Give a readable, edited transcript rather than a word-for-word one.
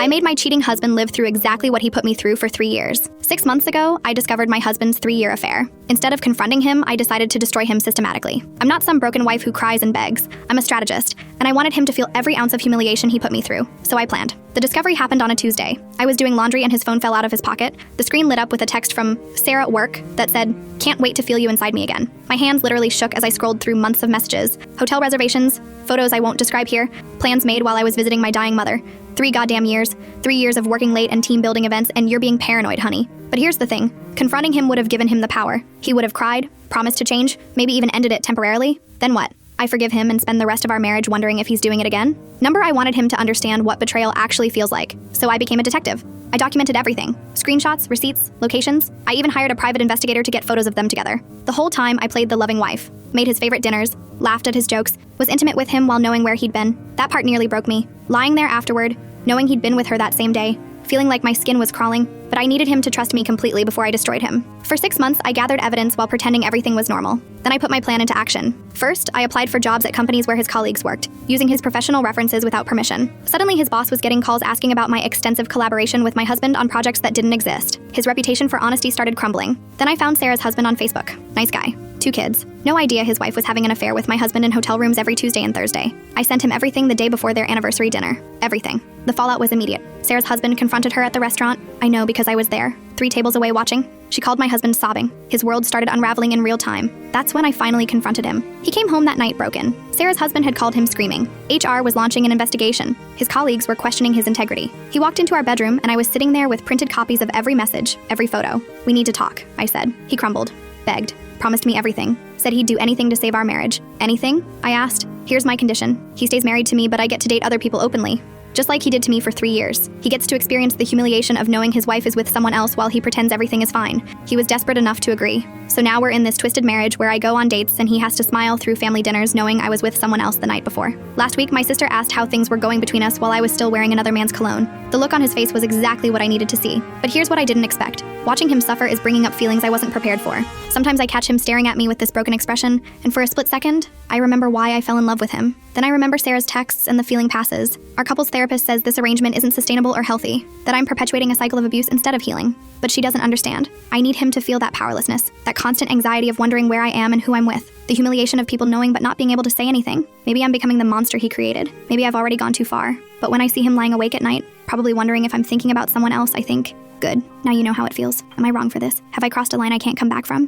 I made my cheating husband live through exactly what he put me through for 3 years. 6 months ago, I discovered my husband's 3-year affair. Instead of confronting him, I decided to destroy him systematically. I'm not some broken wife who cries and begs. I'm a strategist, and I wanted him to feel every ounce of humiliation he put me through, so I planned. The discovery happened on a Tuesday. I was doing laundry and his phone fell out of his pocket. The screen lit up with a text from Sarah at work that said, "Can't wait to feel you inside me again." My hands literally shook as I scrolled through months of messages. Hotel reservations, photos I won't describe here, plans made while I was visiting my dying mother. 3 goddamn years, 3 years of working late and team building events, and you're being paranoid, honey. But here's the thing, confronting him would have given him the power. He would have cried, promised to change, maybe even ended it temporarily. Then what? I forgive him and spend the rest of our marriage wondering if he's doing it again? I wanted him to understand what betrayal actually feels like, so I became a detective. I documented everything. Screenshots, receipts, locations. I even hired a private investigator to get photos of them together. The whole time, I played the loving wife, made his favorite dinners, laughed at his jokes, was intimate with him while knowing where he'd been. That part nearly broke me. Lying there afterward, knowing he'd been with her that same day, feeling like my skin was crawling, but I needed him to trust me completely before I destroyed him. For 6 months, I gathered evidence while pretending everything was normal. Then I put my plan into action. First, I applied for jobs at companies where his colleagues worked, using his professional references without permission. Suddenly, his boss was getting calls asking about my extensive collaboration with my husband on projects that didn't exist. His reputation for honesty started crumbling. Then I found Sarah's husband on Facebook. Nice guy. 2 kids. No idea his wife was having an affair with my husband in hotel rooms every Tuesday and Thursday. I sent him everything the day before their anniversary dinner. Everything. The fallout was immediate. Sarah's husband confronted her at the restaurant. I know because I was there, 3 tables away watching. She called my husband sobbing. His world started unraveling in real time. That's when I finally confronted him. He came home that night broken. Sarah's husband had called him screaming. HR was launching an investigation. His colleagues were questioning his integrity. He walked into our bedroom and I was sitting there with printed copies of every message, every photo. "We need to talk," I said. He crumbled, begged, promised me everything, said he'd do anything to save our marriage. Anything? I asked. "Here's my condition. He stays married to me, but I get to date other people openly. Just like he did to me for 3 years. He gets to experience the humiliation of knowing his wife is with someone else while he pretends everything is fine." He was desperate enough to agree. So now we're in this twisted marriage where I go on dates and he has to smile through family dinners knowing I was with someone else the night before. Last week, my sister asked how things were going between us while I was still wearing another man's cologne. The look on his face was exactly what I needed to see. But here's what I didn't expect. Watching him suffer is bringing up feelings I wasn't prepared for. Sometimes I catch him staring at me with this broken expression, and for a split second, I remember why I fell in love with him. Then I remember Sarah's texts and the feeling passes. Our couples therapist says this arrangement isn't sustainable or healthy, that I'm perpetuating a cycle of abuse instead of healing. But she doesn't understand. I need him to feel that powerlessness, that constant anxiety of wondering where I am and who I'm with, the humiliation of people knowing but not being able to say anything. Maybe I'm becoming the monster he created. Maybe I've already gone too far. But when I see him lying awake at night, probably wondering if I'm thinking about someone else, I think, good, now you know how it feels. Am I wrong for this? Have I crossed a line I can't come back from?